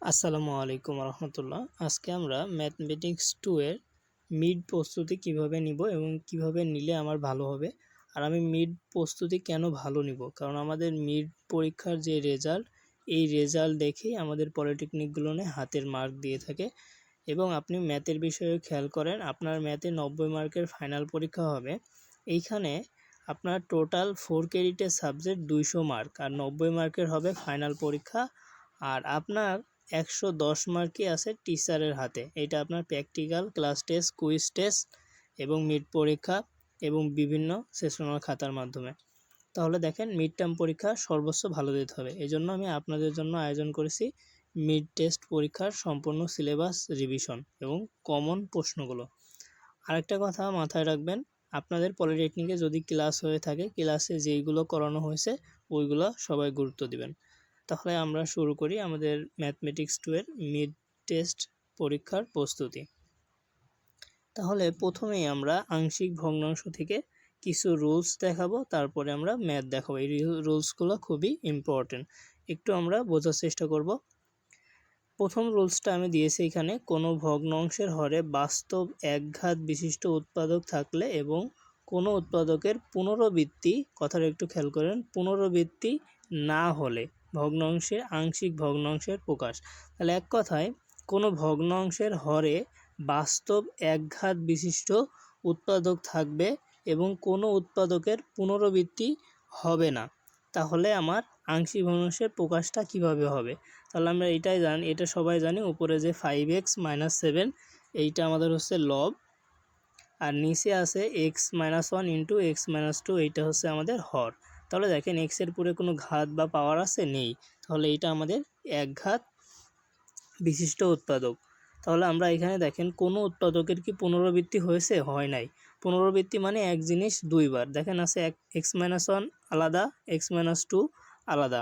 আসসালামু আলাইকুম রহমতুল্লাহ। আজকে আমরা ম্যাথমেটিক্স 2 এর মিড প্রস্তুতি কিভাবে নিব এবং কিভাবে নিলে আমার ভালো হবে। আর আমি মিড প্রস্তুতি কেন ভালো নিব, কারণ আমাদের মিড পরীক্ষার যে রেজাল্ট, এই রেজাল্ট দেখেই আমাদের পলিটেকনিকগুলো হাতের মার্ক দিয়ে থাকে। এবং আপনি ম্যাথের বিষয়ে খেয়াল করেন, আপনার ম্যাথে 90 মার্কের ফাইনাল পরীক্ষা হবে। এইখানে আপনার টোটাল 4 ক্রেডিটের সাবজেক্ট 200 মার্ক আর 90 মার্কের হবে ফাইনাল পরীক্ষা। আর আপনার 110 মার্কই আছে টিচারের হাতে। এটা আপনার practical, class test, quiz test এবং মিড পরীক্ষা এবং বিভিন্ন সেশনাল খাতার মাধ্যমে। তাহলে দেখেন, মিড টার্ম পরীক্ষা সর্বোচ্চ ভালো দিতে হবে। এই জন্য আমি আপনাদের জন্য আয়োজন করেছি মিড টেস্ট পরীক্ষার সম্পূর্ণ সিলেবাস রিভিশন এবং কমন প্রশ্নগুলো। আরেকটা কথা মাথায় রাখবেন, আপনাদের পলিটেকনিকে যদি ক্লাস হয়ে থাকে, ক্লাসে যেইগুলো করানো হয়েছে ওইগুলো সবাই গুরুত্ব দিবেন। তাহলে আমরা শুরু করি আমাদের ম্যাথমেটিক্স 2 এর মিড টেস্ট পরীক্ষার প্রস্তুতি। তাহলে প্রথমেই আমরা আংশিক ভগ্নাংশ থেকে কিছু রুলস দেখাবো, তারপরে আমরা ম্যাথ দেখাবো। এই রুলসগুলো খুবই ইম্পর্টেন্ট, একটু আমরা বোঝার চেষ্টা করব। প্রথম রুলসটা আমি দিয়েছি এখানে, কোনো ভগ্নাংশের হরে বাস্তব একঘাত বিশিষ্ট উৎপাদক থাকলে এবং কোনো উৎপাদকের পুনরাবৃত্তি, কথাটা একটু খেয়াল করেন, পুনরাবৃত্তি না হলে ভগ্নাংশের আংশিক ভগ্নাংশের প্রকাশ। তাহলে এক কথায়, কোনো ভগ্নাংশের হরে বাস্তব একঘাত বিশিষ্ট উৎপাদক থাকবে এবং কোনো উৎপাদকের পুনরাবৃত্তি হবে না, তাহলে আমার আংশিক ভগ্নাংশের প্রকাশটা কিভাবে হবে। তাহলে আমরা এটাই জানি, এটা সবাই জানি, উপরে যে 5x - 7 এইটা আমাদের হচ্ছে লব, আর নিচে আছে x - 1 ইন্টু x - 2, এইটা হচ্ছে আমাদের হর। তাহলে দেখেন, x এর পরে কোনো ঘাত বা পাওয়ার আছে নেই, তাহলে এইটা আমাদের একঘাত বিশিষ্ট উৎপাদক। তাহলে আমরা এখানে দেখেন, কোনো উৎপাদকের কি পুনরাবৃত্তি হয়েছে? হয় নাই। পুনরাবৃত্তি মানে এক জিনিস দুইবার। দেখেন আছে x - 1 আলাদা, x - 2 আলাদা,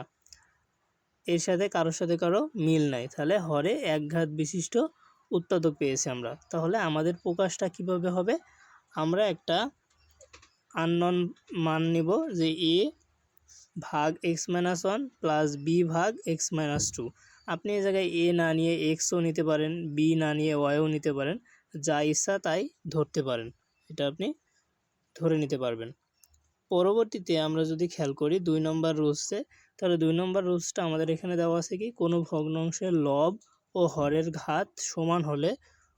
এর সাথে কারোর সাথে কারো মিল নাই, তাহলে হরে একঘাত বিশিষ্ট উৎপাদক পেয়েছি আমরা। তাহলে আমাদের প্রকাশটা কিভাবে হবে? আমরা একটা আননোন মান নিব, যে a ভাগ x - 1 প্লাস b ভাগ x - 2। আপনি এই জায়গায় a না নিয়ে xও নিতে পারেন, b না নিয়ে yও নিতে পারেন, যা ইচ্ছা তাই ধরতে পারেন, এটা আপনি ধরে নিতে পারবেন। পরবর্তীতে আমরা যদি খেয়াল করি 2 নম্বর রুলসে, তাহলে 2 নম্বর রুলসটা আমাদের এখানে দেওয়া আছে কি, কোনো ভগ্নাংশের লব ও হরের ঘাত সমান হলে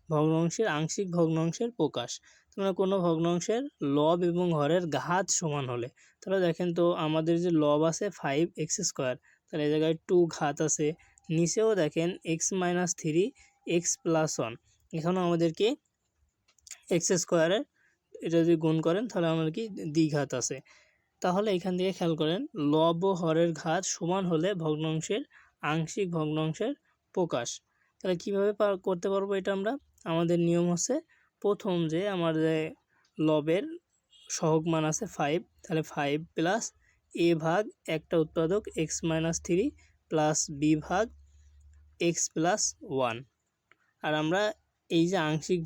ভগ্নাংশের আংশিক ভগ্নাংশের প্রকাশ। তোমরা কোনো ভগ্নাংশের লব এবং হরের ঘাত সমান হলে, তাহলে দেখেন তো আমাদের যে লব আছে 5x², তাহলে এই জায়গায় 2 ঘাত আছে, নিচেও দেখেন x - 3 x + 1, এখানেও আমাদেরকে x² এটা যদি গুণ করেন তাহলে আমাদের কি দ্বিঘাত আছে। তাহলে এখান থেকে খেয়াল করেন, লব ও হরের ঘাত সমান হলে ভগ্নাংশের আংশিক ভগ্নাংশের প্রকাশ। তাহলে কীভাবে করতে পারবো এটা আমরা? আমাদের নিয়ম হচ্ছে, প্রথম যে আমার যে লবের সহগ মান আছে 5, তাহলে 5 প্লাস a ভাগ একটা উৎপাদক x - 3 প্লাস b ভাগ x + 1। আর আমরা এই যে আংশিক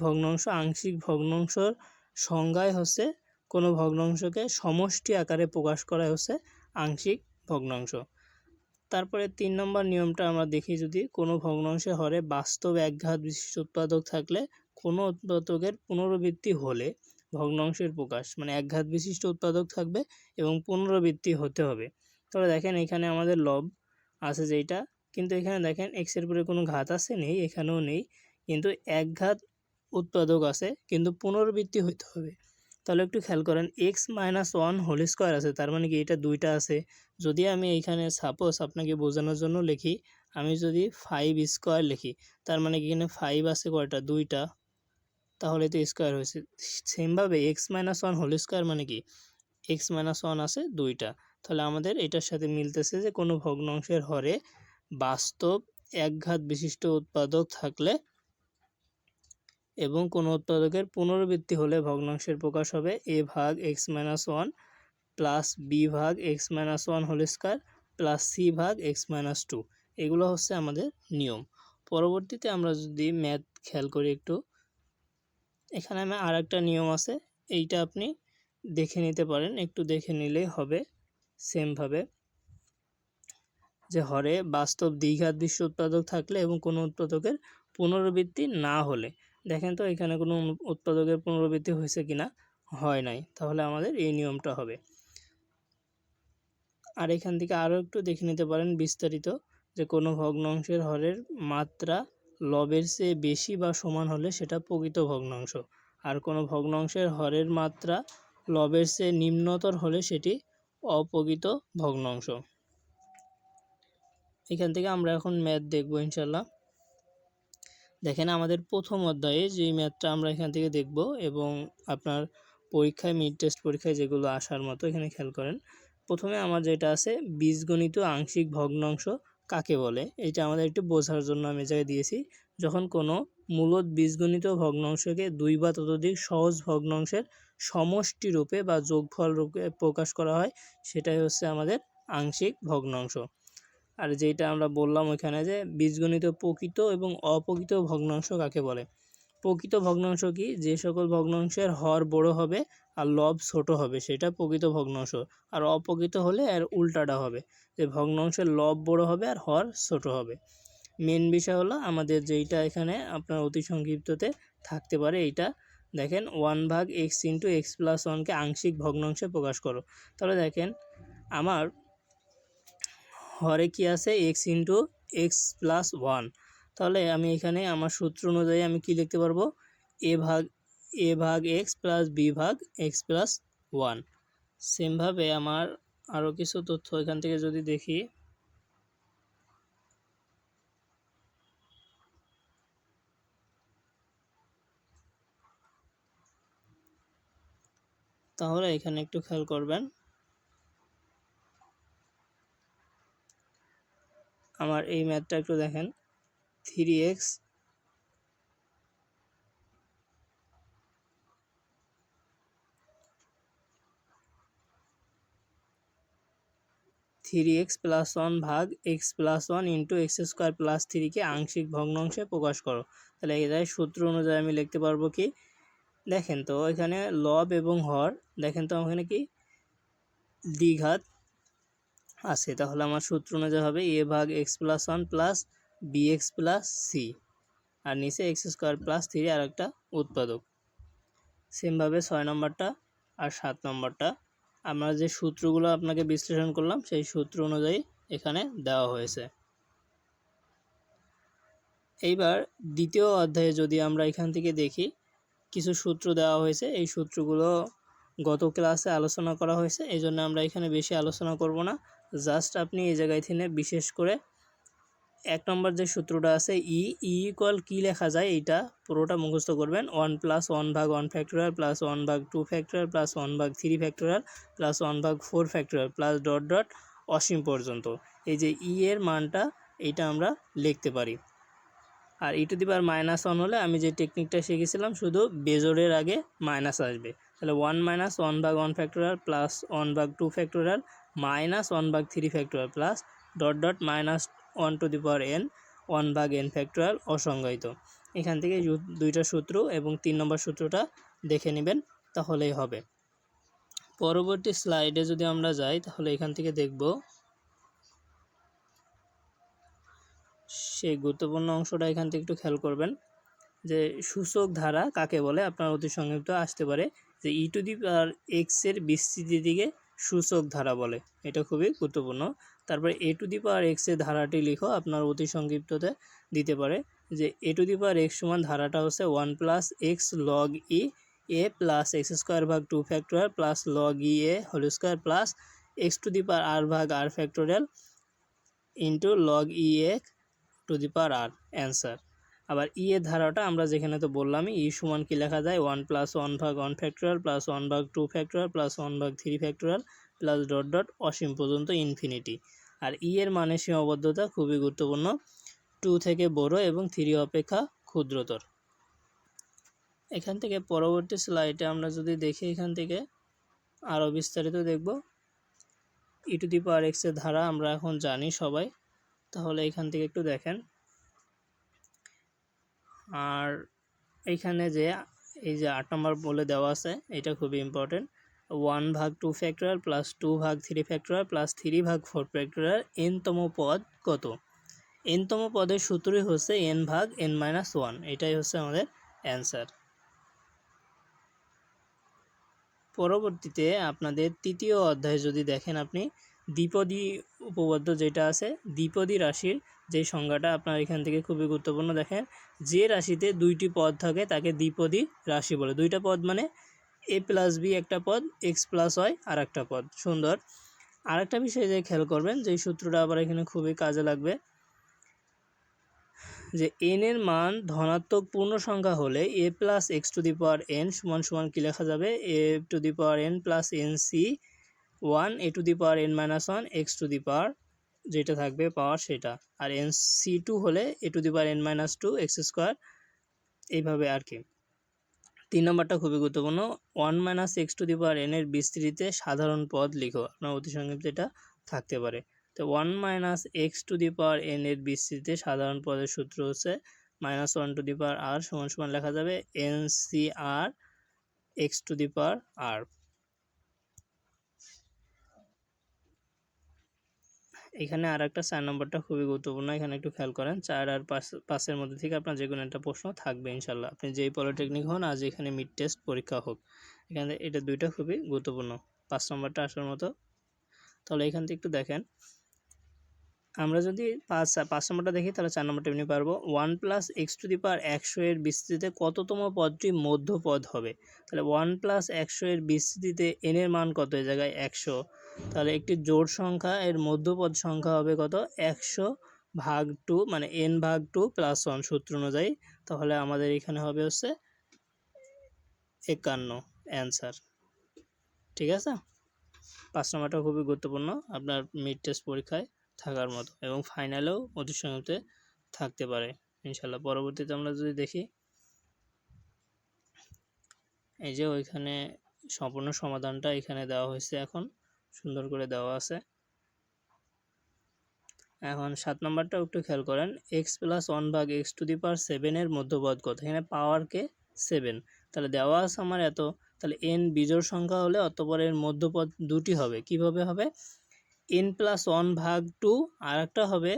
ভগ্নাংশর সংজ্ঞায় হচ্ছে, কোনো ভগ্নাংশকে সমষ্টি আকারে প্রকাশ করা হচ্ছে আংশিক ভগ্নাংশ। তারপরে 3 নম্বর নিয়মটা আমরা দেখি, যদি কোনো ভগ্নাংশের হরে বাস্তব একঘাত বিশিষ্ট উৎপাদক থাকলে কোনো উৎপাদকের পুনরাবৃত্তি হলে ভগ্নাংশের প্রকাশ, মানে একঘাত বিশিষ্ট উৎপাদক থাকবে এবং পুনরাবৃত্তি হতে হবে। তাহলে দেখেন, এখানে আমাদের লব আছে যেটা, কিন্তু এখানে দেখেন x এর পরে কোনো ঘাত আছে নেই, এখানেও নেই, কিন্তু একঘাত উৎপাদক আছে, কিন্তু পুনরাবৃত্তি হতে হবে। তাহলে একটু খেয়াল করেন, x - 1 হোল স্কোয়ার আছে, তার মানে কি এটা দুইটা আছে। যদি আমি এইখানে সাপোজ আপনাকে বোঝানোর জন্য লিখি, আমি যদি 5² লিখি, তার মানে কি এখানে 5 আছে কয়টা? দুইটা, তাহলে তো স্কোয়ার হয়েছে। সেমভাবে x - 1 হোল স্কোয়ার মানে কি x - 1 আছে দুইটা। তাহলে আমাদের এটার সাথে মিলতেছে যে কোনো ভগ্নাংশের হরে বাস্তব একঘাত বিশিষ্ট উৎপাদক থাকলে এবং কোনো উৎপাদকের পুনরাবৃত্তি হলে ভগ্নাংশের প্রকাশ হবে a ভাগ x - 1 প্লাস b ভাগ x - 1 whole square plus c ভাগ x - 2। এগুলো হচ্ছে আমাদের নিয়ম। পরবর্তীতে আমরা যদি ম্যাথ খেয়াল করি একটু, এখানে আমি আর একটা নিয়ম আছে, এইটা আপনি দেখে নিতে পারেন, একটু দেখে নিলেই হবে। সেমভাবে যে হরে বাস্তব দ্বিঘাত বিশ্ব উৎপাদক থাকলে এবং কোনো উৎপাদকের পুনরাবৃত্তি না হলে। দেখেন তো এখানে কোনো উৎপাদকের পুনরাবৃত্তি হয়েছে কিনা, হয় নাই, তাহলে আমাদের এই নিয়মটা হবে। আর এখান থেকে আরও একটু দেখে নিতে পারেন বিস্তারিত, যে কোনো ভগ্নাংশের হরের মাত্রা লবের চেয়ে বেশি বা সমান হলে সেটা প্রকৃত ভগ্নাংশ, আর কোনো ভগ্নাংশের হরের মাত্রা লবের চেয়ে নিম্নতর হলে সেটি অপ্রকৃত ভগ্নাংশ। এখান থেকে আমরা এখন ম্যাথ দেখব ইনশাল্লাহ। দেখেন আমাদের প্রথম অধ্যায়ে যেই ম্যাথটা আমরা এখান থেকে দেখব, এবং আপনার পরীক্ষায় মিড টেস্ট পরীক্ষায় যেগুলো আসার মতো, এখানে খেয়াল করেন। প্রথমে আমার যেটা আছে বীজগণিত আংশিক ভগ্নাংশ কাকে বলে, এটা আমাদের একটু বোঝার জন্য আমি জায়গায় দিয়েছি। যখন কোনো মূলত বীজগণিত ভগ্নাংশকে দুই বা ততোধিক সহজ ভগ্নাংশের সমষ্টি রূপে বা যোগফল রূপে প্রকাশ করা হয়, সেটাই হচ্ছে আমাদের আংশিক ভগ্নাংশ। আর যেটা আমরা বললাম ওইখানে যে বীজগণিত প্রকৃত এবং অপ্রকৃত ভগ্নাংশ কাকে বলে। প্রকৃত ভগ্নাংশ কি, যে সকল ভগ্নাংশের হর বড় হবে আর লব ছোট হবে সেটা প্রকৃত ভগ্নাংশ। আর অপ্রকৃত হলে এর উল্টাটা হবে, যে ভগ্নাংশের লব বড় হবে আর হর ছোট হবে। মেন বিষয় হলো আমাদের যেইটা এখানে আপনার অতি সংক্ষিপ্ততে থাকতে পারে, এইটা দেখেন 1/x × x+1কে আংশিক ভগ্নাংশে প্রকাশ করো। তাহলে দেখেন আমার হরে কি আছে x × x+1, তাহলে আমি এখানে আমার সূত্র অনুযায়ী আমি কি লিখতে পারবো, a/x + b/x+1। সেমভাবে আমার আরও কিছু তথ্য এখান থেকে যদি দেখি, তাহলে এখানে একটু খেয়াল করবেন। আমার এই ম্যাথটা একটু দেখেন, 3x + 1 ভাগ x+1 × x² + 3 কে আংশিক ভগ্নাংশে প্রকাশ করো। তাহলে এটাই সূত্র অনুযায়ী আমি লিখতে পারবো কি, দেখেন তো এখানে লব এবং হর, দেখেন তো ওখানে কি দ্বিঘাত আছে, তাহলে আমার সূত্র অনুযায়ী হবে a/x+1 + bx + c, আর নিচে x² + 3 আর একটা উৎপাদক। সেমভাবে 6 নম্বরটা আর 7 নম্বরটা আমরা যে সূত্রগুলো আপনাকে বিশ্লেষণ করলাম সেই সূত্র অনুযায়ী এখানে দেওয়া হয়েছে। এইবার দ্বিতীয় অধ্যায়ে যদি আমরা এখান থেকে দেখি, কিছু সূত্র দেওয়া হয়েছে, এই সূত্রগুলো গত ক্লাসে আলোচনা করা হয়েছে, এই জন্য আমরা এখানে বেশি আলোচনা করব না। জাস্ট আপনি এই জায়গায় থেকে বিশেষ করে 1 নম্বর যে সূত্রটা আছে = কী লেখা যায় এইটা পুরোটা মুখস্থ করবেন। 1 + 1/1 ফ্যাক্টোরিয়াল + 1/2 ফ্যাক্টোরিয়াল + 1/3 ফ্যাক্টোরিয়াল + 1/4 ফ্যাক্টোরিয়াল + ... অসীম পর্যন্ত। এই যে এর মানটা এইটা আমরা লিখতে পারি। আর e⁻−1 হলে আমি যে টেকনিকটা শিখেছিলাম, শুধু বেজোড়ের আগে মাইনাস আসবে। তাহলে 1 - 1/1 factorial + 1/2 factorial - 1/3 factorial + ... (1n) 1/n factorial অসংজ্ঞায়িত। এখান থেকে দুইটা সূত্র এবং 3 নম্বর সূত্রটা দেখে নেবেন, তাহলেই হবে। পরবর্তী স্লাইডে যদি আমরা যাই, তাহলে এখান থেকে দেখব সেই গুরুত্বপূর্ণ অংশটা। এখান থেকে একটু খেয়াল করবেন যে সূচক ধারা কাকে বলে, আপনার অতি সংক্ষিপ্ত আসতে পারে যে e⁻x এর বিস্তৃতির দিকে সূচক ধারা বলে, এটা খুবই গুরুত্বপূর্ণ। তারপরে a⁻x এর ধারাটি লিখো, আপনার অতি সংক্ষিপ্ততে দিতে পারে যে a⁻x সমান ধারাটা হচ্ছে 1 + x log e a + x² / 2 factorial + log e a whole square + x⁻r/r factorial * log e a r answer. আবার এর ধারাটা আমরা যেখানে তো বললাম সমান কি লেখা যায়, 1 + 1/1 ফ্যাক্টোরিয়াল + 1/2 ফ্যাক্টোরিয়াল + 1/3 ফ্যাক্টোরিয়াল + ... অসীম পর্যন্ত ইনফিনিটি। আর এর মানের সীমাবদ্ধতা খুবই গুরুত্বপূর্ণ, 2 থেকে বড় এবং 3 অপেক্ষা ক্ষুদ্রতর। এখান থেকে পরবর্তী স্লাইডে আমরা যদি দেখি, এখান থেকে আরও বিস্তারিত দেখব। e⁻x এর ধারা আমরা এখন জানি সবাই, তাহলে এখান থেকে একটু দেখেন। আর এইখানে যে এই যে 8 নম্বর বলে দেওয়া আছে, এটা খুবই important. 1/2 factorial plus 2/3 factorial plus 3/4 factorial n-তম পদ কত? n-তম পদের সূত্রই হচ্ছে n/n-1, এটাই হচ্ছে আমাদের অ্যান্সার। পরবর্তীতে আপনাদের তৃতীয় অধ্যায়ে যদি দেখেন, আপনি দ্বিপদী উপপাদ্য যেটা আছে, দ্বিপদী রাশির যে সংজ্ঞাটা আপনার এখান থেকে খুবই গুরুত্বপূর্ণ। দেখেন, যে রাশিতে দুইটি পদ থাকে তাকে দ্বিপদী রাশি বলে। দুইটা পদ মানে a প্লাস বি একটা পদ, এক্স প্লাস ওয়াই আর একটা পদ। সুন্দর। আরেকটা বিষয় যে খেয়াল করবেন, যে সূত্রটা আবার এখানে খুবই কাজে লাগবে, যে n এর মান ধনাত্মক পূর্ণ সংখ্যা হলে a plus x to the power n সমান সমান কী লেখা যাবে? a to the power n plus nc 1 a to the power n minus 1 x to the power যেটা থাকবে পাওয়ার সেটা, আর nc2 হলে a to the power n minus 2 x square, এইভাবে আর কি। 3 নম্বরটা খুবই গুরুত্বপূর্ণ, 1 minus x to the power n এর বিস্তৃতিতে সাধারণ পদ লিখো। আপনার অতি সংক্ষিপ্ত এটা থাকতে পারে। তো 1 minus x to the power n এর বিস্তৃতিতে সাধারণ পদের সূত্র হচ্ছে -1 টু দি পাওয়ার r সমান সমান লেখা যাবে ncr x to the power r। এখানে আর একটা 4 নম্বরটা খুবই গুরুত্বপূর্ণ, এখানে একটু খেয়াল করেন। 4 আর 5-এর মধ্যে থেকে আপনার যে কোনো একটা প্রশ্ন থাকবে ইনশাল্লাহ, আপনি যেই পলিটেকনিক হন, আজ এখানে মিড টেস্ট পরীক্ষা হোক, এখানে এটা দুইটা খুবই গুরুত্বপূর্ণ। 5 নম্বরটা আসার মতো। তাহলে এখান থেকে একটু দেখেন, আমরা যদি 5 নম্বরটা দেখি তাহলে 4 নম্বরটা এমনি পারবো। 1 প্লাস এক্স টু দি পাওয়ার 100 এর বিস্তৃতিতে কততম পদটি মধ্যপদ হবে? তাহলে 1 প্লাস 100 এর বিস্তৃতিতে n এর মান কত? এই জায়গায় 100, তাহলে একটি জোড় সংখ্যা এর মধ্যপদ সংখ্যা হবে কত? 100/2 মানে n/2 প্লাস 1 সূত্র অনুযায়ী। তাহলে আমাদের এখানে হবে হচ্ছে 51 অ্যান্সার। ঠিক আছে, 5 নম্বরটা খুবই গুরুত্বপূর্ণ, আপনার মিড টেস্ট পরীক্ষায় থাকার মতো এবং ফাইনালেও অতি সংক্ষিপ্তে থাকতে পারে ইনশাল্লাহ। পরবর্তীতে আমরা যদি দেখি, এই যে ওইখানে সম্পূর্ণ সমাধানটা এখানে দেওয়া হয়েছে, এখন সুন্দর করে দেওয়া আছে। এখন 7 নম্বরটা একটু খেয়াল করেন, x plus 1/x to the power 7 এর মধ্যপদ কত? এখানে পাওয়ারকে 7, তাহলে দেওয়া আছে আমার এত, তাহলে n বিজোড় সংখ্যা হলে অতঃপর এর মধ্যপদ দুটি হবে। কিভাবে হবে? n প্লাস 1/2 আর একটা হবে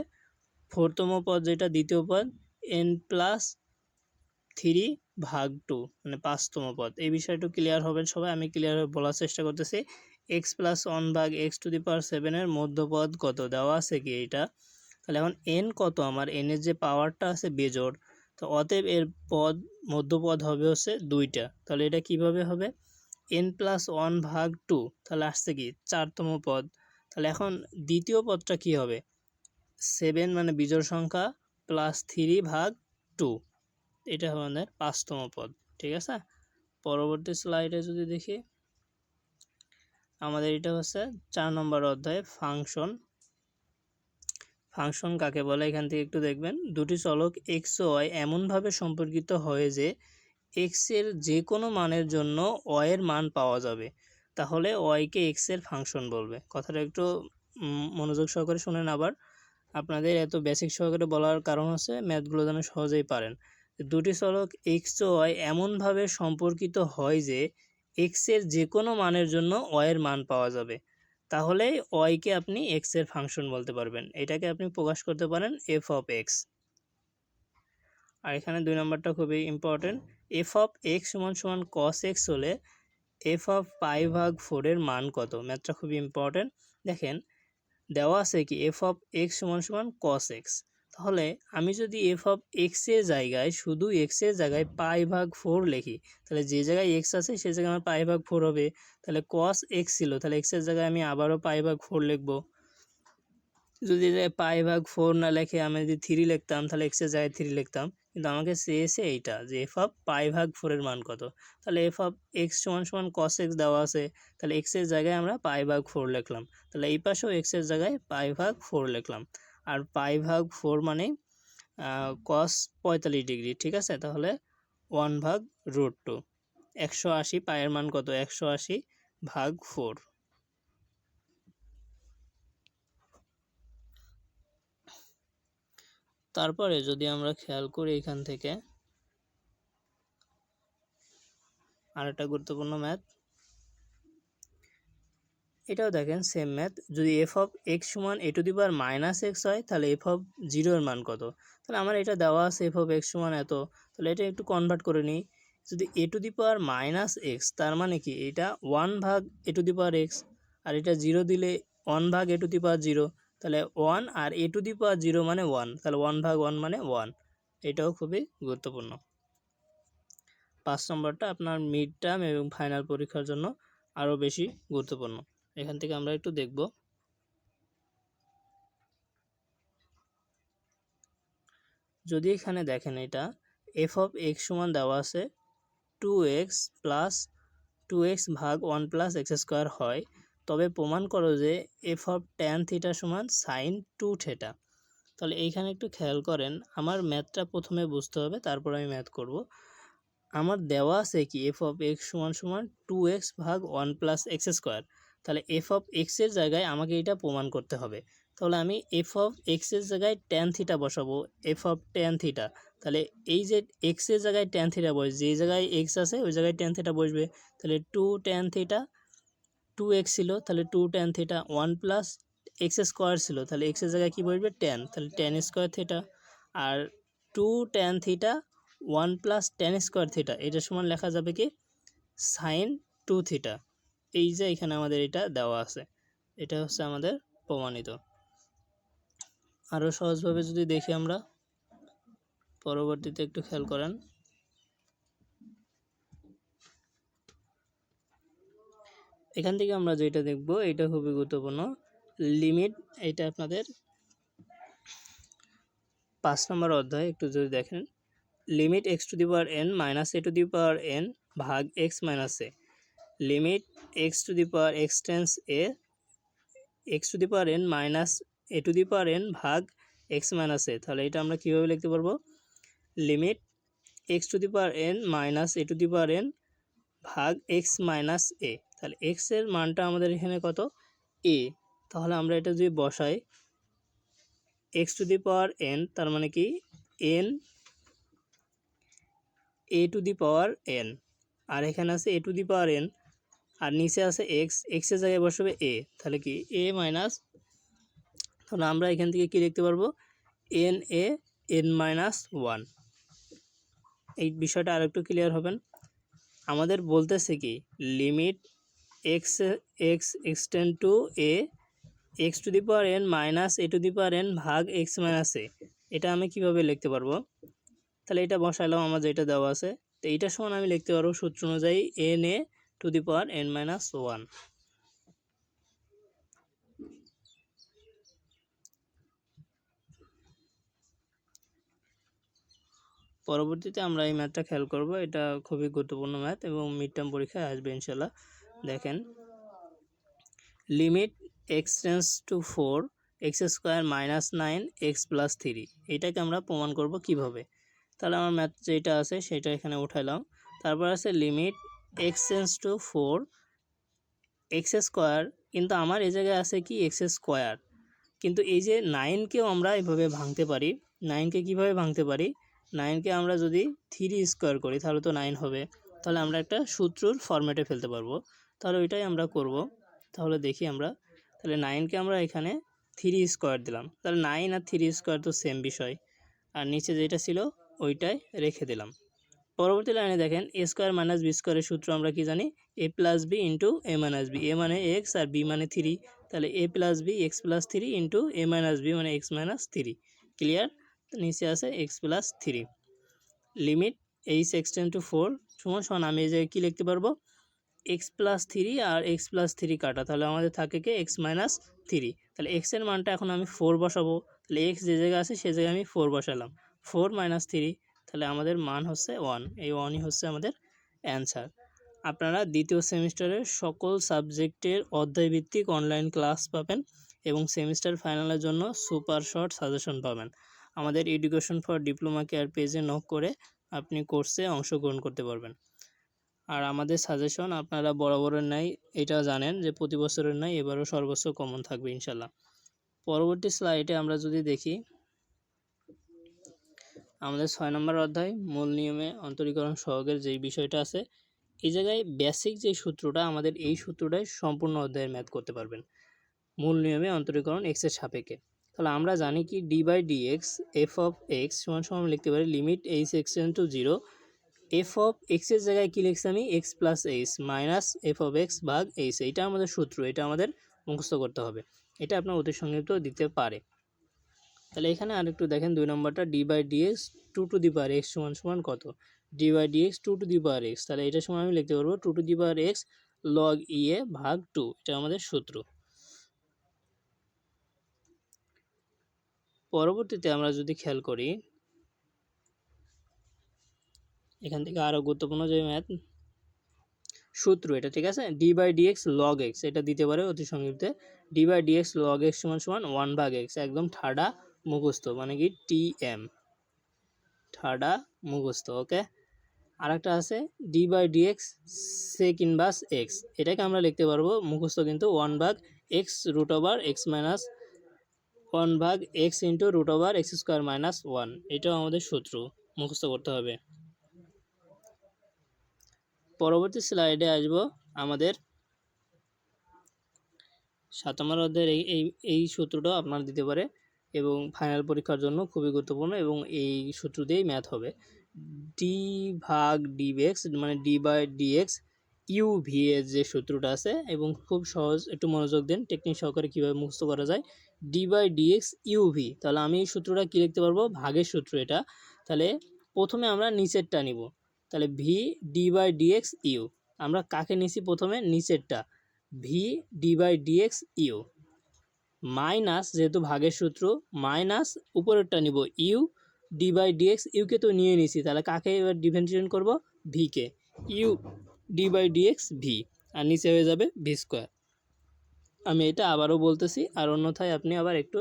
4তম পদ যেটা দ্বিতীয় পদ, n প্লাস 3/2 মানে 5তম পদ। এই বিষয়টা ক্লিয়ার হবেন সবাই, আমি ক্লিয়ার বলার চেষ্টা করতেছি। X plus 1/x to the power 7 এর মধ্যপদ কত দেওয়া আছে কি এইটা? তাহলে এখন n কত? আমার n এর যে পাওয়ারটা আছে বেজোড়, তো অতএব এর পদ মধ্যপদ হবে হচ্ছে দুইটা। তাহলে এটা কিভাবে হবে? n প্লাস 1/2, তাহলে আসছে কি 4তম পদ। তাহলে এখন দ্বিতীয় পদটা কি হবে? 7 মানে বিজোড় সংখ্যা প্লাস 3/2, এটা হবে আমাদের 5তম পদ। ঠিক আছে, পরবর্তী স্লাইডে যদি দেখি, আমাদের এটা হচ্ছে 4 নম্বর অধ্যায় ফাংশন। ফাংশন কাকে বলে এখান থেকে একটু দেখবেন, দুটি চলক এক্স ও ওয়াই এমনভাবে সম্পর্কিত হয় যে এক্স এর যে কোনো মানের জন্য ওয়াই এর মান পাওয়া যাবে, তাহলে ওয়াইকে এক্স এর ফাংশন বলবে। কথাটা একটু মনোযোগ সহকারে শুনেন। আবার আপনাদের এত বেসিক সহকারে বলার কারণ হচ্ছে ম্যাথগুলো যেন সহজেই পারেন। দুটি চলক এক্স ও ওয়াই এমনভাবে সম্পর্কিত হয় যে এক্স এর যে কোনো মানের জন্য ওয়াই এর মান পাওয়া যাবে, তাহলে ওয়াইকে আপনি এক্স এর ফাংশন বলতে পারবেন। এটাকে আপনি প্রকাশ করতে পারেন এফ অফ এক্স। আর এখানে 2 নম্বরটা খুবই ইম্পর্টেন্ট, এফ অফ এক্স সমান সমান কস এক্স হলে এফ অফ π/4 এর মান কত? ম্যাথটা খুবই ইম্পর্টেন্ট। দেখেন, দেওয়া আছে কি এফ অফ এক্স সমান সমান কস এক্স, তাহলে আমি যদি এফ অফ এক্স এর জায়গায় শুধু এক্স এর জায়গায় π/4 লিখি, তাহলে যে জায়গায় এক্স আছে সেই জায়গায় আমার π/4 হবে। তাহলে কস এক্স ছিল, তাহলে এক্স এর জায়গায় আমি আবারও π/4 লিখবো। যদি π/4 না লিখে আমি যদি 3 লিখতাম, তাহলে এক্স এর জায়গায় 3 লিখতাম, কিন্তু আমাকে চেয়েছে এইটা যে এফ অফ π/4 এর মান কত। তাহলে এফ অফ এক্স সমান সমান কস এক্স দেওয়া আছে, তাহলে এক্স এর জায়গায় আমরা π/4 লিখলাম, তাহলে এই পাশেও এক্স এর জায়গায় π/4 লিখলাম। আর π/4 মানে কস 45 ডিগ্রি। ঠিক আছে, তাহলে 1/√2, 180, পায়ের মান কত? 180/4। তারপরে যদি আমরা খেয়াল করি এখান থেকে আরেকটা গুরুত্বপূর্ণ ম্যাথ, এটাও দেখেন সেম ম্যাথ, যদি এফ অফ এক্স সমান a to the power minus x হয় তাহলে এফ অফ জিরোর মান কত। তাহলে আমার এটা দেওয়া আছে এফ অফ এক্স সমান এত, তাহলে এটা একটু কনভার্ট করে নিই। যদি a to the power minus x তার মানে কি এটা 1 ভাগ এ টু দি পাওয়ার এক্স, আর এটা 0 দিলে 1 ভাগ এ টু দি পাওয়ার 0, তাহলে 1 আর এ টু দি পাওয়ার 0 মানে 1, তাহলে 1 ভাগ 1 মানে 1। এটাও খুবই গুরুত্বপূর্ণ। 5 নম্বরটা আপনার মিড টার্ম এবং ফাইনাল পরীক্ষার জন্য আরও বেশি গুরুত্বপূর্ণ। এখান থেকে আমরা একটু দেখব। যদি এখানে দেখেন এটা এফ অফ এক্স সমান দেওয়া আছে 2x প্লাস 2x ভাগ 1 প্লাস এক্স স্কোয়ার হয়, তবে প্রমাণ করো যে এফ অফ ট্যান থিটা সমান সাইন 2 থিটা। তাহলে এইখানে একটু খেয়াল করেন, আমার ম্যাথটা প্রথমে বুঝতে হবে, তারপর আমি ম্যাথ করব। আমার দেওয়া আছে কি এফ অফ এক্স সমান সমান 2x ভাগ 1 প্লাস এক্স স্কোয়ার, তাহলে এফ অফ এক্সের জায়গায় আমাকে এটা প্রমাণ করতে হবে। তাহলে আমি এফ অফ এক্সের জায়গায় ট্যান থিটা বসাবো, এফ অফ ট্যান থিটা। তাহলে এই যে এক্সের জায়গায় ট্যান থিটা বসে, যে জায়গায় এক্স আছে ওই জায়গায় ট্যান থিটা বসবে, তাহলে 2 ট্যান থিটা, 2x ছিল তাহলে 2 tan theta, 1 plus x square ছিল তাহলে এক্সের জায়গায় কী বসবে ট্যান, তাহলে ট্যান স্কোয়ার থিটা। আর 2 tan theta 1 plus tan square theta, এটা সমান লেখা যাবে কি সাইন 2 থিটা। এই যে এখানে আমাদের এটা দেওয়া আছে, এটা হচ্ছে আমাদের প্রমাণিত। আরও সহজভাবে যদি দেখি আমরা পরবর্তীতে একটু খেয়াল করেন। এখান থেকে আমরা যেটা দেখব এটা খুবই গুরুত্বপূর্ণ, লিমিট। এটা আপনাদের 5 নম্বর অধ্যায় একটু যদি দেখেন, limit x to the power n minus a to the power n ভাগ x minus a, limit x to the power x tends a x to the power n minus a to the power n ভাগ x minus a. তাহলে এটা আমরা কীভাবে লিখতে পারবো, limit x to the power n minus a to the power n ভাগ x minus a. তাহলে এক্সের মানটা আমাদের এখানে কত এ, তাহলে আমরা এটা যদি বসাই x to the power n তার মানে কি n a to the power n, আর এখানে আছে এ টু দি পাওয়ার এন, আর নিচে আছে এক্স, এক্সের জায়গায় বসবে এ, তাহলে কি এ মাইনাস, তাহলে আমরা এখান থেকে কি লিখতে পারবো এন এ এন মাইনাস 1। এই বিষয়টা আর একটু ক্লিয়ার হবেন। আমাদের বলতেছে কি limit x x extend two A x to the power n minus a to the power n ভাগ এক্স মাইনাস এ, এটা আমি কিভাবে লিখতে পারবো, তাহলে এটা বসাইলাম আমার যেটা দেওয়া আছে। তো এইটার সমান আমি লিখতে পারবো সূত্র অনুযায়ী N a to the power n minus 1। পরবর্তীতে আমরা এই ম্যাথটা খেয়াল করব, এটা খুবই গুরুত্বপূর্ণ ম্যাথ এবং মিড টার্ম পরীক্ষায় আসবে ইনশাল্লাহ। দেখেন limit x tends to 4 x square minus 9 x plus 3, এটাকে আমরা প্রমাণ করব কিভাবে। তাহলে আমার ম্যাথ যেটা আছে সেটা এখানে উঠাইলাম। তারপর আছে limit x tends to 4 x square, কিন্তু আমার এই জায়গায় আছে কি এক্স স্কোয়ার, কিন্তু এই যে 9কেও আমরা এভাবে ভাঙতে পারি। 9কে কীভাবে ভাঙতে পারি, 9কে আমরা যদি 3 স্কোয়ার করি তাহলে তো 9 হবে, তাহলে আমরা একটা সূত্রর ফরম্যাটে ফেলতে পারবো। তাহলে ওইটাই আমরা করব। তাহলে দেখি আমরা, তাহলে 9কে আমরা এখানে 3 স্কোয়ার দিলাম, তাহলে 9 আর 3 স্কোয়ার তো সেম বিষয়, আর নিচে যেটা ছিল ওইটাই রেখে দিলাম। পরবর্তী লাইনে দেখেন এ স্কোয়ার মাইনাস বি স্কোয়ারের সূত্র আমরা কি জানি, a plus b into a minus b, a মানে এক্স আর বি মানে 3, তাহলে a plus b x plus 3 into a minus b মানে এক্স মাইনাস 3। ক্লিয়ার, নিচে আছে x plus 3। Limit H extend to 4 সমান সমান আমি এই জায়গায় কী লিখতে পারবো এক্স প্লাস 3 আর এক্স প্লাস 3 কাটা, তাহলে আমাদের থাকে কি এক্স মাইনাস 3। তাহলে এক্সের মানটা এখন আমি 4 বসাবো, তাহলে এক্স যে জায়গায় আছে সে জায়গায় আমি 4 বসালাম, 4 মাইনাস 3, তাহলে আমাদের মান হচ্ছে 1। এই 1ই হচ্ছে আমাদের অ্যান্সার। আপনারা দ্বিতীয় সেমিস্টারের সকল সাবজেক্টের অধ্যায়ভিত্তিক অনলাইন ক্লাস পাবেন এবং সেমিস্টার ফাইনালের জন্য সুপার শর্ট সাজেশন পাবেন। আমাদের এডুকেশন ফর ডিপ্লোমা কেয়ার পেজে নক করে আপনি কোর্সে অংশগ্রহণ করতে পারবেন। আর আমাদের সাজেশন আপনারা বরাবরের ন্যায় এটা জানেন যে প্রতি বছরের ন্যায় এবারও সর্বোচ্চ কমন থাকবে ইনশাল্লাহ। পরবর্তী স্লাইডে আমরা যদি দেখি, আমাদের 6 নম্বর অধ্যায় মূল নিয়মে অন্তরীকরণ সহগের যেই বিষয়টা আছে এই জায়গায় বেসিক যে সূত্রটা, আমাদের এই সূত্রটাই সম্পূর্ণ অধ্যায়ের ম্যাথ করতে পারবেন মূল নিয়মে অন্তরীকরণ এক্সের সাপেক্ষে। তাহলে আমরা জানি কি D by D X F of x সমান সমান লিখতে পারি limit H extend to 0 F of এক্সের জায়গায় কী লিখছি আমি, X plus H minus F of X ভাগ এইচ। এটা আমাদের সূত্র, এটা আমাদের মুখস্থ করতে হবে। এটা আপনার অতি সংক্ষিপ্ত দিতে পারে। তাহলে এখানে আরেকটু দেখেন 2 নম্বরটা, d by D x two to the power x সমান সমান কত, d by D x two to the power x. তাহলে এটা সময় আমি লিখতে পারবো two to the power x log e a ভাগ 2। এটা আমাদের সূত্র। পরবর্তীতে আমরা যদি খেয়াল করি, এখান থেকে আরও গুরুত্বপূর্ণ যে ম্যাথ সূত্র এটা, ঠিক আছে, D by D x log x, এটা দিতে পারে অতি সংক্ষিপ্তে। D by D x log x সমান সমান 1 ভাগ এক্স, একদম ঠাডা মুখস্থ, মানে কি টি এম, ঠাডা মুখস্থ। ওকে, আর একটা আছে D by D X sec inverse X, এটাকে আমরা লিখতে পারবো মুখস্থ কিন্তু 1 ভাগ X root over X minus 1 ভাগ X into root over X square minus 1। এটাও আমাদের সূত্র, মুখস্থ করতে হবে। পরবর্তী স্লাইডে আসবো আমাদের 7 নম্বর অধ্যায়ের এই সূত্রটাও আপনার দিতে পারে এবং ফাইনাল পরীক্ষার জন্য খুবই গুরুত্বপূর্ণ, এবং এই সূত্র দিয়েই ম্যাথ হবে। ডি ভাগ ডি এক্স মানে D by D x U V এর যে সূত্রটা আছে, এবং খুব সহজ, একটু মনোযোগ দেন, টেকনিক সহকারে কীভাবে মুখস্থ করা যায়। D by D x U V, তাহলে আমি এই সূত্রটা কী লিখতে পারবো, ভাগের সূত্র এটা। তাহলে প্রথমে আমরা নিচেরটা নিব, তাহলে v d by D x u. আমরা কাকে নিছি প্রথমে, নিচেরটা, v d by D x u minus, যেহেতু ভাগের সূত্র, মাইনাস উপরেরটা নিব u d by D x, ইউকে তো নিয়ে নিছি, তাহলে কাকে এবার ডিফারেন্সিয়েশন করব, ভিকে, u d by D x v, আর নিচে হয়ে যাবে ভি স্কোয়ার। আমি এটা আবারও বলতেছি, আর অন্যথায় আপনি আবার একটু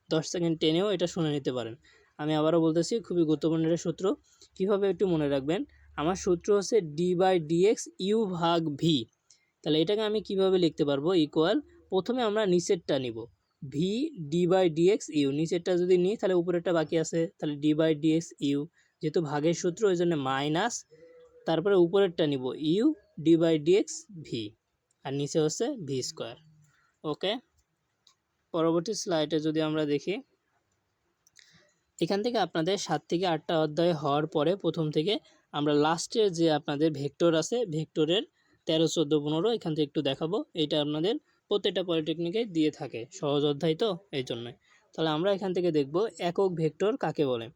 10 সেকেন্ড টেনেও এটা শুনে নিতে পারেন। আমি আবারও বলতেছি, খুবই গুরুত্বপূর্ণ একটা সূত্র, কীভাবে একটু মনে রাখবেন। আমার সূত্র হচ্ছে D by D x U ভাগ ভি। তাহলে এটাকে আমি কিভাবে লিখতে পারবো, ইকুয়াল, প্রথমে আমরা নিচেরটা নিব, v d by D x u, নিচেরটা যদি নিই তাহলে উপরেরটা বাকি আছে, তাহলে d by D x u, যেহেতু ভাগের সূত্র ওই জন্য মাইনাস, তারপরে উপরেরটা নিব u d by D x v, আর নিচে হচ্ছে ভি স্কোয়ার। ওকে, পরবর্তী স্লাইডে যদি আমরা দেখি, এখান থেকে আপনাদের 7 থেকে 8টা অধ্যায় হওয়ার পরে প্রথম থেকে আমরা লাস্টের যে আপনাদের ভেক্টর আছে, ভেক্টরের 13, 14, 15 এখান থেকে একটু দেখাবো। এটা আপনাদের প্রত্যেকটা পলিটেকনিকে দিয়ে থাকে, সহজ অধ্যায় তো এই জন্যই। তাহলে আমরা এখান থেকে দেখব একক ভেক্টর কাকে বলে।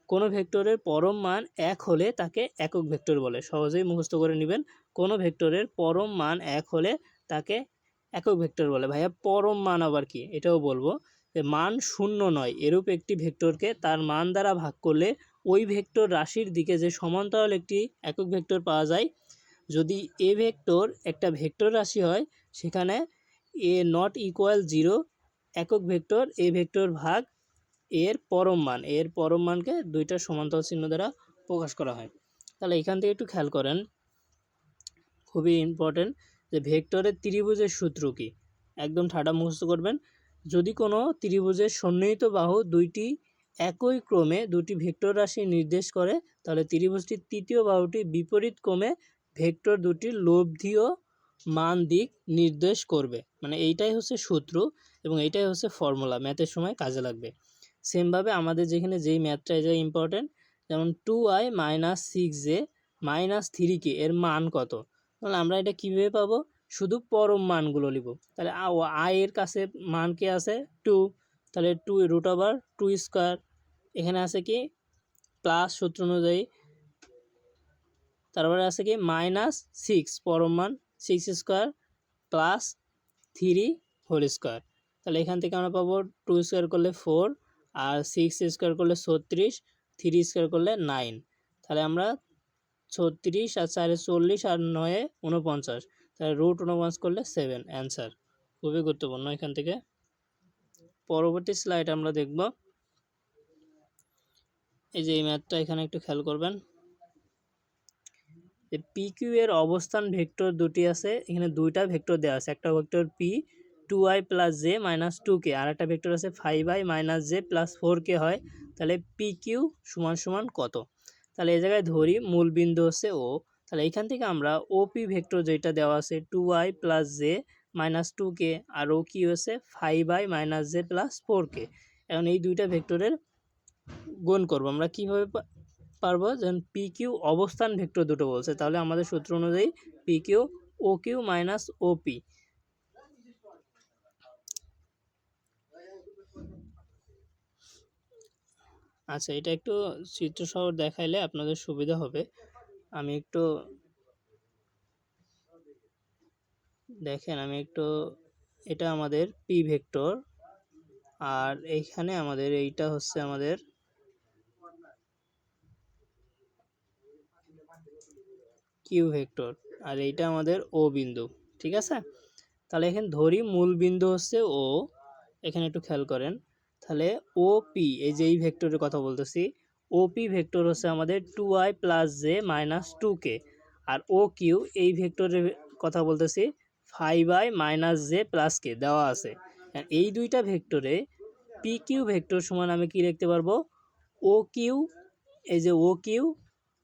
কোনো ভেক্টরের পরম মান 1 হলে তাকে একক ভেক্টর বলে, সহজেই মুখস্থ করে নেবেন। কোনো ভেক্টরের পরম মান 1 হলে তাকে একক ভেক্টর বলে। ভাইয়া পরম মান আবার কি, এটাও বলবো, যে মান 0 নয় এরূপ একটি ভেক্টরকে তার মান দ্বারা ভাগ করলে ওই ভেক্টর রাশির দিকে যে সমান্তরাল একটি একক ভেক্টর পাওয়া যায়। যদি এ ভেক্টর একটা ভেক্টর রাশি হয়, সেখানে এ নট ইকুয়াল 0 একক ভেক্টর এ ভেক্টর ভাগ এর পরম মান, এর পরম মানকে দুইটা সমান্তরাল চিহ্ন দ্বারা প্রকাশ করা হয়। তাহলে এখান থেকে একটু খেয়াল করেন, খুবই ইম্পর্টেন্ট, যে ভেক্টরের ত্রিভুজের সূত্র কি, একদম ঠাডা মুখস্থ করবেন। যদি কোনো ত্রিভুজের সন্নিহিত বাহু দুইটি একই ক্রমে দুটি ভেক্টর রাশি নির্দেশ করে, তাহলে ত্রিভুজটির তৃতীয় বাহুটি বিপরীত ক্রমে ভেক্টর দুটির লব্ধীয় মান দিক নির্দেশ করবে। মানে এইটাই হচ্ছে সূত্র, এবং এইটাই হচ্ছে ফর্মুলা, ম্যাথের সময় কাজে লাগবে। সেমভাবে আমাদের যেখানে যেই ম্যাথটা এটা ইম্পর্টেন্ট, যেমন 2i minus 6j minus 3k এর মান কত। তাহলে আমরা এটা কীভাবে পাবো, শুধু পরম মানগুলো নিব। তাহলে আই এর কাছে মান কি আছে 2, তাহলে 2 রুট ওভার 2 স্কোয়ার, এখানে আছে কি প্লাস সূত্র অনুযায়ী, তারপরে আছে কি মাইনাস 6 পরম মান 6 স্কোয়ার প্লাস 3 হোল স্কোয়ার। তাহলে এখান থেকে আমরা পাবো 2 স্কোয়ার করলে 4, আর 6 স্কোয়ার করলে 36, 3 স্কোয়ার করলে 9। তাহলে আমরা 36 আর 4 40 আর 9 49, তাহলে রুট 49 করলে 7 অ্যান্সার। খুবই গুরুত্বপূর্ণ এখান থেকে। পরবর্তী স্লাইড আমরা দেখব, এই যে এই ম্যাথটা এখানে একটু খেয়াল করবেন, যে পি কিউ এর অবস্থান ভেক্টর দুটি আছে, এখানে দুইটা ভেক্টর দেওয়া আছে, একটা vector P 2i plus J minus 2k, আর একটা ভেক্টর আছে 5i minus J plus 4k হয়। তাহলে পি কিউ সমান সমান কত। তাহলে এই জায়গায় ধরি মূল বিন্দু হচ্ছে ও, তাহলে এইখান থেকে আমরা ওপি ভেক্টর যেটা দেওয়া আছে 2i plus J minus 2k আর ও কি হচ্ছে 5i minus J plus 4k। এখন এই দুইটা ভেক্টরের গুণ করব আমরা কিভাবে পারবো, যেমন পি কিউ অবস্থান ভেক্টর দুটো বলছে, তাহলে আমাদের সূত্র অনুযায়ী P Q O Q minus ওপি। আচ্ছা, এটা একটু চিত্র সহ দেখাইলে আপনাদের সুবিধা হবে। আমি একটু দেখেন, এটা আমাদের পি ভেক্টর আর এইখানে আমাদের এইটা হচ্ছে আমাদের কিউ ভেক্টর আর এইটা আমাদের ও বিন্দু, ঠিক আছে। তাহলে এখানে ধরি মূল বিন্দু হচ্ছে ও, এখানে একটু খেয়াল করেন। তাহলে ও পি, এই যে এই ভেক্টরের কথা বলতেছি, ও পি ভেক্টর হচ্ছে আমাদের 2i plus J minus 2k আর ও কিউ এই ভেক্টরের কথা বলতেছি 5i মাইনাস জে প্লাস কে দেওয়া আছে। এই দুইটা ভেক্টরে পি কিউ ভেক্টর সমান আমি কি লিখতে পারবো, ও কিউ, এই যে ও কিউ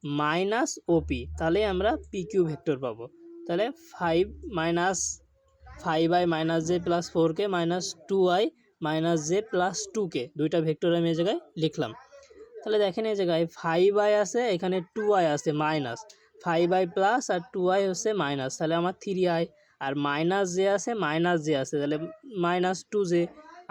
মাইনাস ওপি, তাহলে আমরা পি কিউ ভেক্টর পাবো। তাহলে 5i minus J plus 4k minus 2i minus J plus 2k দুইটা ভেক্টর আমি এই জায়গায় লিখলাম। তাহলে দেখেন এই জায়গায় 5i আছে, এখানে 2i আছে মাইনাস, 5i প্লাস আর 2i হচ্ছে মাইনাস, তাহলে আমার 3i আর মাইনাস জে আছে, তাহলে মাইনাস 2j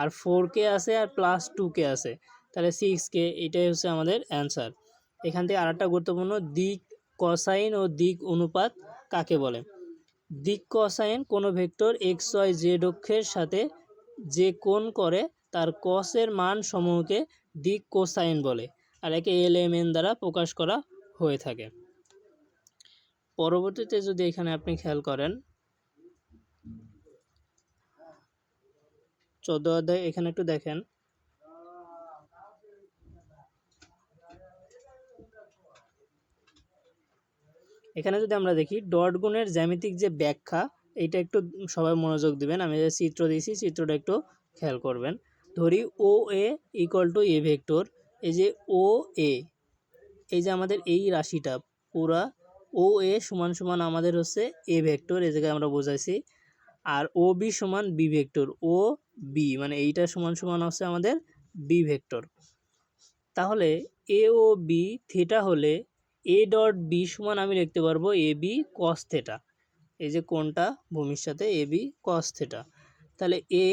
আর 4k আছে আর প্লাস 2k আছে, তাহলে 6k। এটাই হচ্ছে আমাদের অ্যান্সার। এখান থেকে আরেকটা গুরুত্বপূর্ণ, দিক কোসাইন ও দিক অনুপাত কাকে বলে। দিক কোসাইন কোনো ভেক্টর এক্স ওয়াই জেড অক্ষের সাথে যে কোণ করে তার কসের মান সমূহকে দিক কোসাইন বলে আর একে এল এম এন দ্বারা প্রকাশ করা হয়ে থাকে। পরবর্তীতে যদি এখানে আপনি খেয়াল করেন 14 অধ্যায়, এখানে একটু দেখেন, এখানে যদি আমরা দেখি ডট গুণের জ্যামিতিক যে ব্যাখ্যা, এইটা একটু সবাই মনোযোগ দিবেন। আমি যে চিত্র দিয়েছি চিত্রটা একটু খেয়াল করবেন। ধরি ও এ ইকুয়াল টু এ ভেক্টর, এই যে ও এ, এই যে আমাদের এই রাশিটা পুরা ও এ সমান সমান আমাদের হচ্ছে এ ভেক্টর, এই জায়গায় আমরা বোঝাইছি। আর ও বি সমান বি ভেক্টর, ও বি মানে এইটা সমান সমান হচ্ছে আমাদের বি ভেক্টর। তাহলে এ ও বি থিটা হলে এ ডট বি সমান আমি লিখতে পারবো এ বি কস থিটা, এই যে কোণটা ভূমির সাথে এ বি কস থিটা। তাহলে এ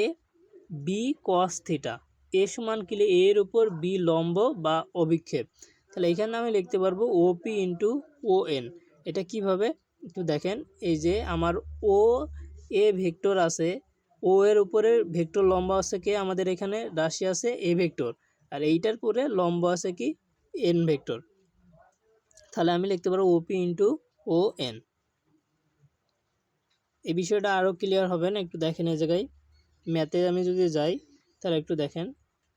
বি কস থিটা, এ সমান কিলে এর উপর বি লম্ব বা অভিক্ষেপ, তাহলে এখানে আমি লিখতে পারবো O P into O N. এটা কিভাবে একটু দেখেন, এই যে আমার ও এ ভেক্টর আছে, ও এর উপরে ভেক্টর লম্ব আছে কে, আমাদের এখানে রাশি আছে এ ভেক্টর, আর এইটার পরে লম্ব আছে কি এন ভেক্টর, তাহলে আমি লিখতে পারবো ওপি ইন্টু ও এন। এই বিষয়টা আরও ক্লিয়ার হবে না, একটু দেখেন এই জায়গায় ম্যাথে আমি যদি যাই তাহলে একটু দেখেন,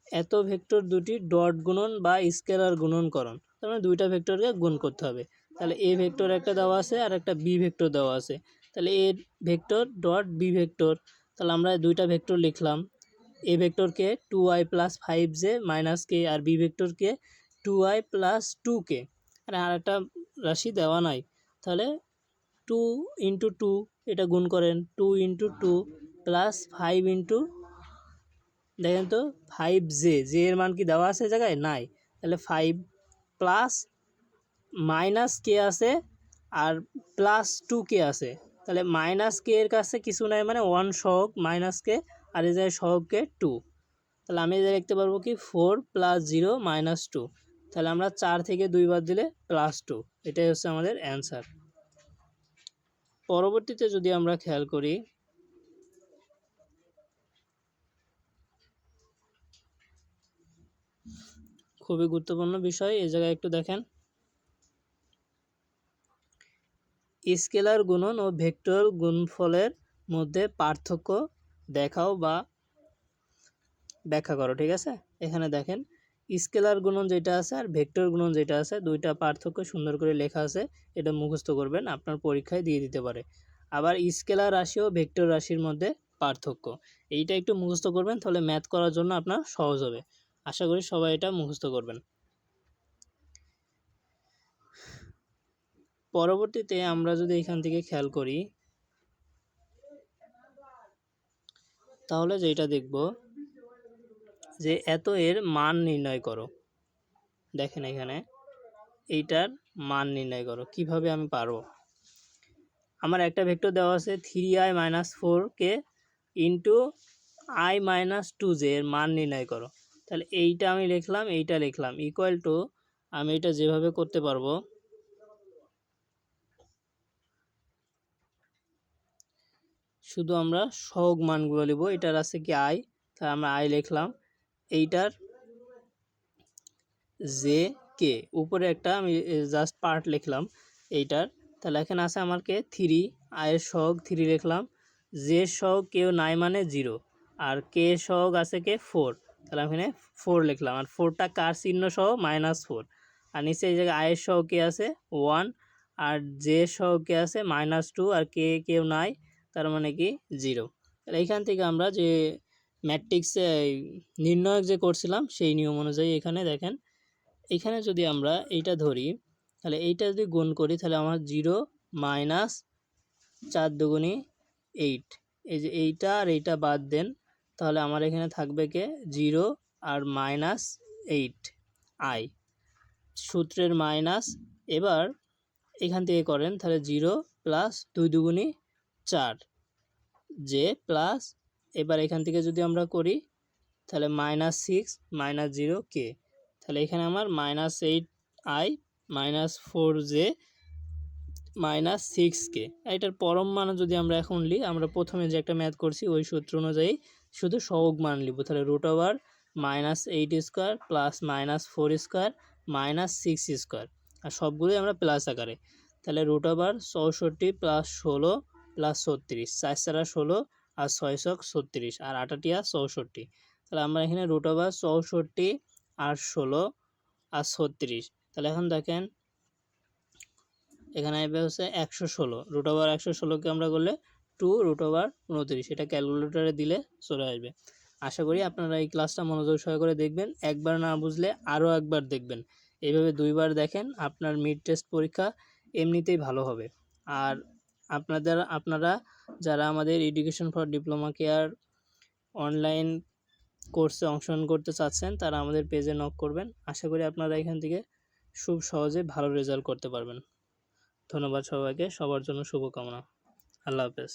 এত ভেক্টর দুটি ডট গুণন বা স্কেলার গুণনকরণ, তার মানে দুইটা ভেক্টরকে গুণ করতে হবে। তাহলে এ ভেক্টর একটা দেওয়া আছে আর একটা বি ভেক্টর দেওয়া আছে, তাহলে A vector dot B vector, তাহলে আমরা দুইটা ভেক্টর লিখলাম, এ ভেক্টরকে 2i plus 5j minus K আর বি ভেক্টরকে 2i প্লাস 2k, আর একটা রাশি দেওয়া নাই, তাহলে 2 ইন্টু 2 এটা গুণ করেন, 2 ইন্টু 2 প্লাস 5 ইন্টু, দেখেন তো 5j, জে এর মান কি দেওয়া আছে জায়গায় নাই, তাহলে 5 প্লাস মাইনাস কে আছে আর প্লাস 2k আছে, তাহলে মাইনাস কে এর কাছে কিছু নাই মানে 1 সহগ মাইনাস কে আর এই জায়গায় সহগকে 2, তাহলে আমি এদের লিখতে পারবো কি 4 প্লাস 0 মাইনাস 2, তাহলে আমরা 4 থেকে 2 বাদ দিলে প্লাস 2, এটাই হচ্ছে আমাদের অ্যান্সার। পরবর্তীতে যদি আমরা খেয়াল করি খুবই গুরুত্বপূর্ণ বিষয়, এই জায়গায় একটু দেখেন, স্কেলার গুণন ও ভেক্টর গুণফলের মধ্যে পার্থক্য দেখাও বা ব্যাখ্যা করো, ঠিক আছে। এখানে দেখেন স্কেলার গুণন যেটা আছে আর ভেক্টর গুণন যেটা আছে, দুইটা পার্থক্য সুন্দর করে লেখা আছে, এটা মুখস্থ করবেন, আপনার পরীক্ষায় দিয়ে দিতে পারে। আবার স্কেলার রাশি ও ভেক্টর রাশির মধ্যে পার্থক্য, এইটা একটু মুখস্থ করবেন, তাহলে ম্যাথ করার জন্য আপনার সহজ হবে। আশা করি সবাই এটা মুখস্থ করবেন। পরবর্তীতে আমরা যদি এখান থেকে খেয়াল করি তাহলে যেটা দেখব যে এত এর মান নির্ণয় করো। দেখেন এখানে এইটার মান নির্ণয় করো। কিভাবে আমি পারবো? আমার একটা ভেক্টর দেওয়া আছে 3i - 4k into i - 2j এর মান নির্ণয় করো। তাহলে এইটা আমি লিখলাম, এইটা লিখলাম, ইকুয়াল টু আমি এটা যেভাবে করতে পারবো, শুধু আমরা সহগ মানগুলো লিখব। এটার আছে কি i, তাহলে আমরা i লিখলাম, এইটার জে কে উপরে একটা আমি জাস্ট পার্ট লিখলাম এইটার। তাহলে এখানে আছে আমার কে 3, আয়ের সহগ 3 লিখলাম, জে সহগ কেউ নাই মানে 0, আর কে সহগ আছে কে 4, তাহলে আমি এখানে 4 লিখলাম, আর 4টা কার চিহ্ন সহ -4, আর নিচে এই জায়গায় আয়ের সহগ কে আছে 1, আর জে সহগ কে আছে -2, আর কে কেউ নাই, তার মানে কি 0। তাহলে এইখান থেকে আমরা যে ম্যাট্রিক্সে নির্ণয়ক যে করছিলাম সেই নিয়ম অনুযায়ী এখানে দেখেন, এখানে যদি আমরা এইটা ধরি তাহলে এইটা যদি গুণ করি তাহলে আমার 0 - 4 দুগুণী 8, এই যে এইটা আর এইটা বাদ দেন, তাহলে আমার এখানে থাকবে কে 0 আর -8 i সূত্রের মাইনাস। এবার এখান থেকে করেন তাহলে 0 প্লাস 2 দুগুণী 4 জে প্লাস, এবার এখান থেকে যদি আমরা করি তাহলে -6 - 0 কে, তাহলে এখানে আমার -8i - 4j -6k। এটার পরম মান যদি আমরা এখন লিখি, আমরা প্রথমে যে একটা ম্যাথ করছি ওই সূত্র অনুযায়ী শুধু সহগ মান লিখব। তাহলে √8² প্লাস -4² -6², আর সবগুলোই আমরা প্লাস আকারে। তাহলে √64 প্লাস 16 প্লাস 36, 4 4 16 আর 6 6 36 আর 8 64। তাহলে আমরা এখানে √64 আর 16 আর 36, তাহলে এখন দেখেন এখানে আসবে হচ্ছে 116, √116কে আমরা করলে 2√29, এটা ক্যালকুলেটরে দিলে চলে আসবে। আশা করি আপনারা এই ক্লাসটা মনোযোগ সহকারে দেখবেন, একবার না বুঝলে আরও একবার দেখবেন, এইভাবে 2বার দেখেন, আপনার মিড টেস্ট পরীক্ষা এমনিতেই ভালো হবে। আর আপনারা যারা আমাদের education for diploma care online কোর্সে অংশগ্রহণ করতে চাচ্ছেন তারা আমাদের পেজে নক করবেন। আশা করি আপনারা এখান থেকে খুব সহজে ভালো রেজাল্ট করতে পারবেন। ধন্যবাদ সবাইকে, সবার জন্য শুভকামনা। আল্লাহ হাফেজ।